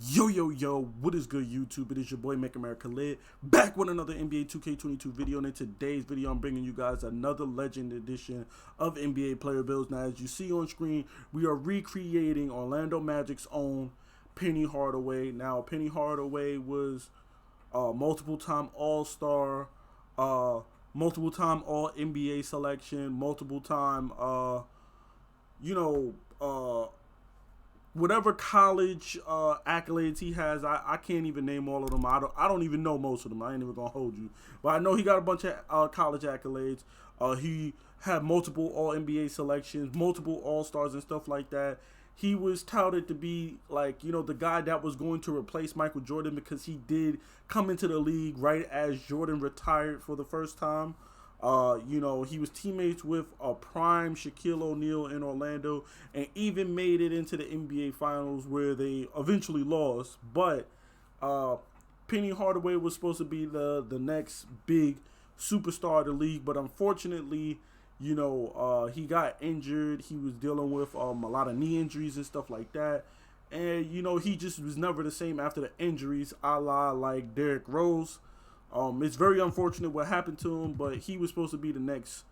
Yo, what is good, YouTube? It is your boy Make America Lit, back with another NBA 2K22 video. And in today's video, I'm bringing you guys another legend edition of NBA player builds. Now, as you see on screen, we are recreating Orlando Magic's own Penny Hardaway. Now, Penny Hardaway was multiple-time All-Star, multiple-time All-NBA selection, multiple-time, whatever college accolades he has. I can't even name all of them. I don't even know most of them. I ain't even gonna hold you, but I know he got a bunch of college accolades. He had multiple All NBA selections, multiple All Stars and stuff like that. He was touted to be like, the guy that was going to replace Michael Jordan, because he did come into the league right as Jordan retired for the first time. He was teammates with a prime Shaquille O'Neal in Orlando, and even made it into the NBA Finals, where they eventually lost. But Penny Hardaway was supposed to be the next big superstar of the league, but unfortunately, he got injured. He was dealing with a lot of knee injuries and stuff like that. And, he just was never the same after the injuries, a la like Derrick Rose. It's very unfortunate what happened to him, but he was supposed to be the next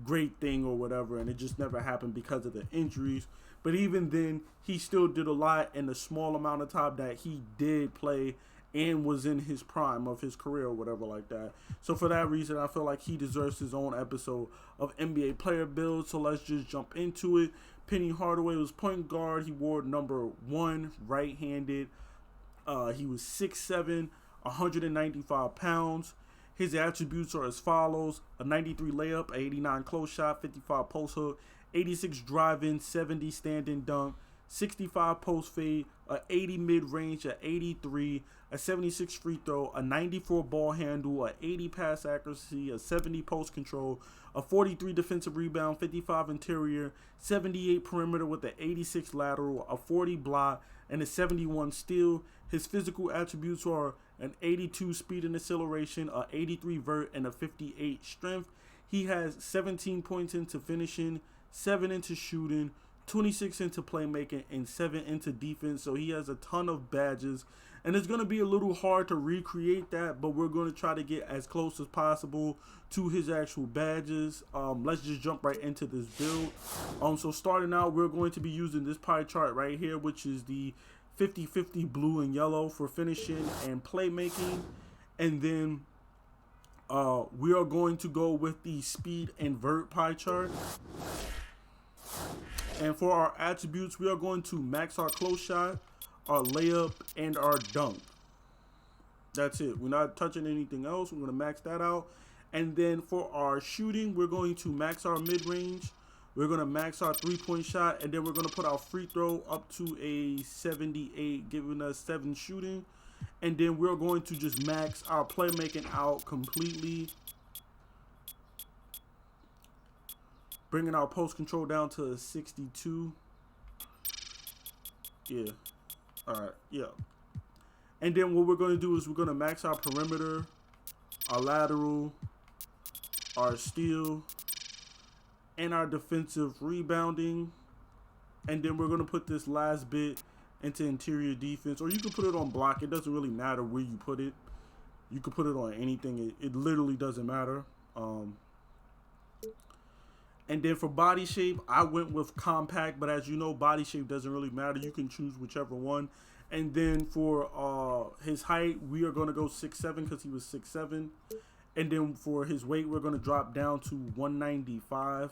great thing or whatever, and it just never happened because of the injuries. But even then, he still did a lot in the small amount of time that he did play and was in his prime of his career or whatever like that. So for that reason, I feel like he deserves his own episode of NBA player build. So let's just jump into it. Penny Hardaway was point guard. He wore number 1, right-handed. He was 6'7", 195 pounds. His attributes are as follows: a 93 layup, a 89 close shot, 55 post hook, 86 drive-in, 70 stand-in dunk, 65 post fade, a 80 mid-range, a 83, a 76 free throw, a 94 ball handle, a 80 pass accuracy, a 70 post control, a 43 defensive rebound, 55 interior, 78 perimeter with an 86 lateral, a 40 block, and a 71 steal. His physical attributes are an 82 speed and acceleration, a 83 vert, and a 58 strength. He has 17 points into finishing, 7 into shooting, 26 into playmaking, and 7 into defense. So he has a ton of badges, and it's going to be a little hard to recreate that, but we're going to try to get as close as possible to his actual badges. Let's just jump right into this build. So starting out, we're going to be using this pie chart right here, which is the 50-50 blue and yellow for finishing and playmaking. And then we are going to go with the speed and vert pie chart. And for our attributes, we are going to max our close shot, our layup, and our dunk. That's it. We're not touching anything else. We're going to max that out. And then for our shooting, we're going to max our mid-range. We're going to max our three-point shot, and then we're going to put our free throw up to a 78, giving us 7 shooting. And then we're going to just max our playmaking out completely, bringing our post control down to a 62. Yeah. All right. Yeah. And then what we're going to do is we're going to max our perimeter, our lateral, our steal, and our defensive rebounding. And then we're going to put this last bit into interior defense, or you can put it on block. It doesn't really matter where you put it. You can put it on anything. It literally doesn't matter. And then for body shape, I went with compact, but as you know, body shape doesn't really matter. You can choose whichever one. And then for his height, we are going to go 6'7", because he was 6'7". And then for his weight, we're going to drop down to 195,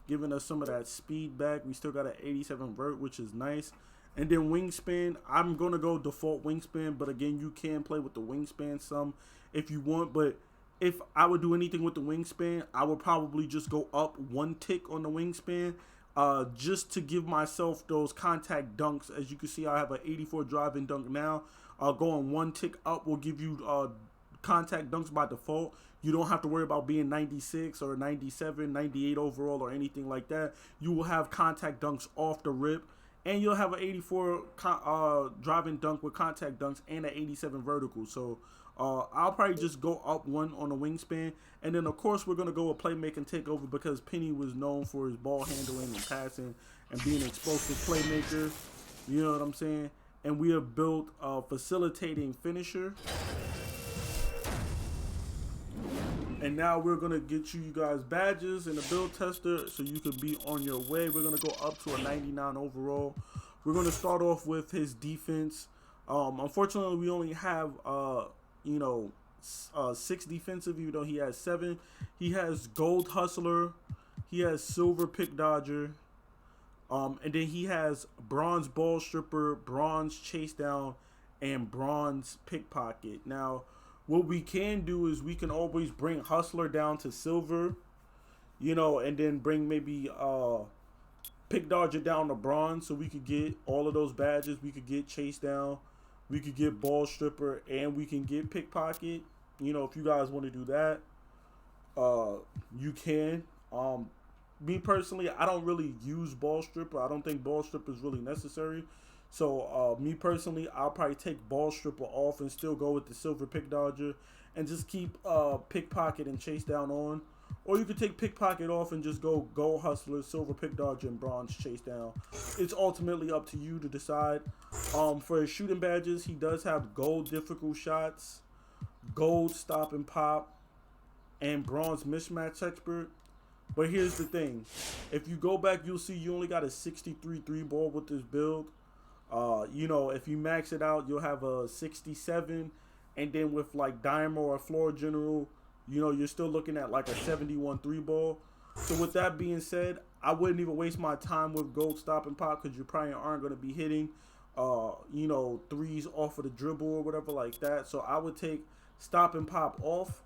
giving us some of that speed back. We still got an 87 vert, which is nice. And then wingspan, I'm going to go default wingspan, but again, you can play with the wingspan some if you want. But if I would do anything with the wingspan, I would probably just go up 1 tick on the wingspan, just to give myself those contact dunks. As you can see, I have an 84 drive-in dunk now. Going 1 tick up will give you contact dunks by default. You don't have to worry about being 96 or 97, 98 overall or anything like that. You will have contact dunks off the rip, and you'll have an 84 drive-in dunk with contact dunks and an 87 vertical. So I'll probably just go up 1 on the wingspan. And then, of course, we're going to go with playmaking takeover, because Penny was known for his ball handling and passing and being an explosive playmaker. You know what I'm saying? and we have built a facilitating finisher. And now we're gonna get you guys badges and a build tester so you can be on your way. We're gonna go up to a 99 overall. We're gonna start off with his defense. Unfortunately, we only have 6 defensive, even though he has 7. He has gold hustler, he has silver pick dodger, and then he has bronze ball stripper, bronze chase down, and bronze pickpocket. Now, what we can do is we can always bring hustler down to silver, and then bring maybe pick dodger down to bronze, so we could get all of those badges. We could get chase down, we could get ball stripper, and we can get pickpocket. If you guys want to do that, you can. Me personally, I don't really use ball stripper. I don't think ball stripper is really necessary. So me personally, I'll probably take ball stripper off and still go with the silver pick dodger and just keep pickpocket and chase down on. Or you could take pickpocket off and just go gold hustler, silver pick dodger, and bronze chase down. It's ultimately up to you to decide. For his shooting badges, he does have gold difficult shots, gold stop and pop, and bronze mismatch expert. But here's the thing. If you go back, you'll see you only got a 63 3-ball with this build. If you max it out, you'll have a 67. And then with like Dimer or Floor General, you're still looking at like a 71 3-ball. So with that being said, I wouldn't even waste my time with gold stop and pop because you probably aren't going to be hitting, threes off of the dribble or whatever like that. So I would take stop and pop off.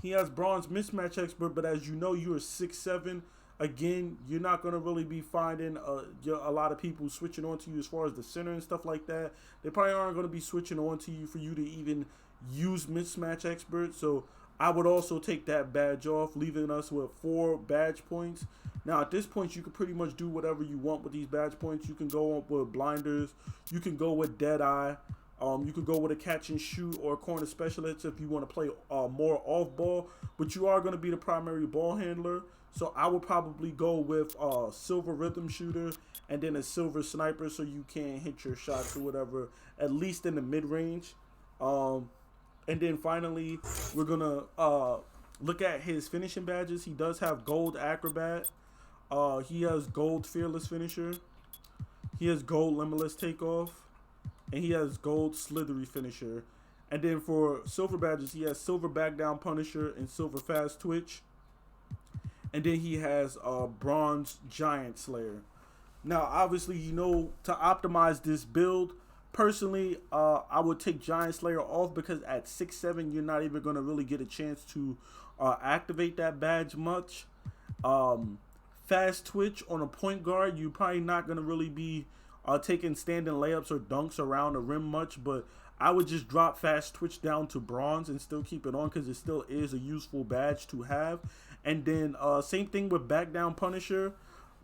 He has bronze mismatch expert, but as you know, you're 6'7". Again, you're not going to really be finding a lot of people switching on to you as far as the center and stuff like that. They probably aren't going to be switching on to you for you to even use mismatch expert. So I would also take that badge off, leaving us with 4 badge points. Now, at this point, you can pretty much do whatever you want with these badge points. You can go up with blinders. You can go with dead eye. You could go with a catch and shoot or a corner specialist if you want to play more off ball, but you are going to be the primary ball handler. So I would probably go with silver rhythm shooter and then a silver sniper so you can hit your shots or whatever, at least in the mid range. And then finally, we're going to look at his finishing badges. He does have gold acrobat. He has gold fearless finisher. He has gold limitless takeoff. And he has gold slithery finisher. And then for silver badges, he has silver back down punisher and silver fast twitch. And then he has bronze giant slayer. Now, obviously, to optimize this build, personally, I would take giant slayer off because at 6'7", you're not even going to really get a chance to activate that badge much. Fast twitch on a point guard, you're probably not going to really be taking standing layups or dunks around the rim much, but I would just drop fast twitch down to bronze and still keep it on because it still is a useful badge to have. And then same thing with back down punisher.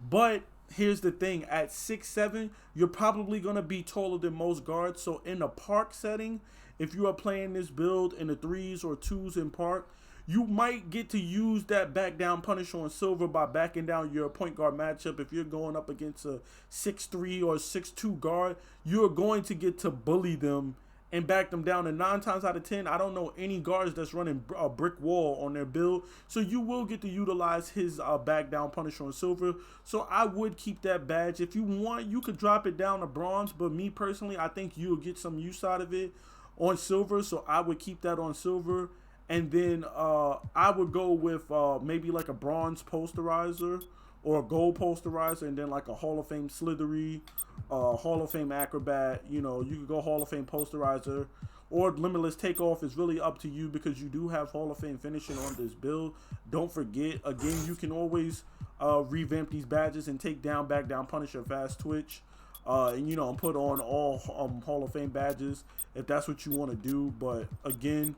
But here's the thing, at 6'7", you're probably going to be taller than most guards. So in a park setting, if you are playing this build in the 3s or 2s in park, you might get to use that back down punisher on silver by backing down your point guard matchup. If you're going up against a 6'3" or 6'2" guard, you're going to get to bully them and back them down. And 9 times out of 10, I don't know any guards that's running a brick wall on their build. So you will get to utilize his back down punisher on silver. So I would keep that badge. If you want, you could drop it down to bronze. But me personally, I think you'll get some use out of it on silver. So I would keep that on silver. And then I would go with maybe like a bronze posterizer or a gold posterizer, and then like a Hall of Fame slithery, Hall of Fame acrobat. You could go Hall of Fame posterizer or limitless takeoff. Is really up to you because you do have Hall of Fame finishing on this build. Don't forget, again, you can always revamp these badges and take down, back down, punisher, fast twitch. And put on all Hall of Fame badges if that's what you want to do. But again,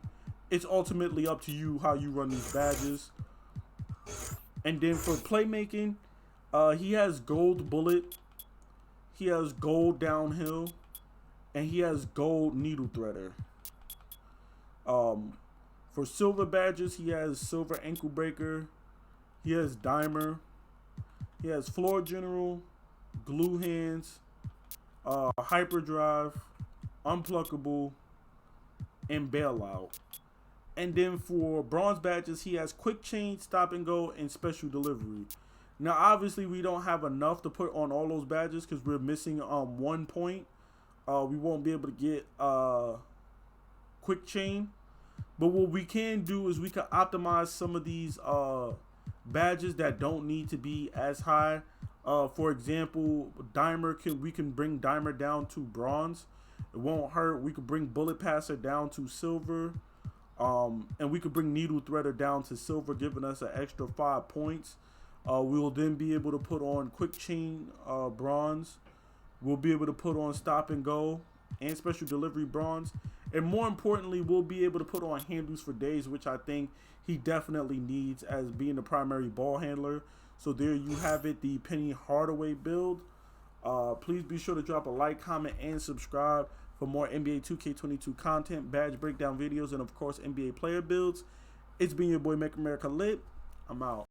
it's ultimately up to you how you run these badges. And then for playmaking, he has gold bullet, he has gold downhill, and he has gold needle threader. For silver badges, he has silver ankle breaker, he has dimer, he has floor general, glue hands, hyperdrive, unpluckable, and bailout. And then for bronze badges, he has quick change, stop and go, and special delivery. Now, obviously, we don't have enough to put on all those badges because we're missing 1 point. We won't be able to get quick chain. But what we can do is we can optimize some of these badges that don't need to be as high. For example, Dimer, we can bring Dimer down to bronze. It won't hurt. We could bring Bullet Passer down to silver. And we could bring Needle Threader down to silver, giving us an extra 5 points. We will then be able to put on Quick Chain bronze. We'll be able to put on Stop and Go and Special Delivery bronze. And more importantly, we'll be able to put on Handles for Days, which I think he definitely needs as being the primary ball handler. So there you have it, the Penny Hardaway build. Please be sure to drop a like, comment, and subscribe for more NBA 2K22 content, badge breakdown videos, and of course NBA player builds. It's been your boy Make America Lit. I'm out.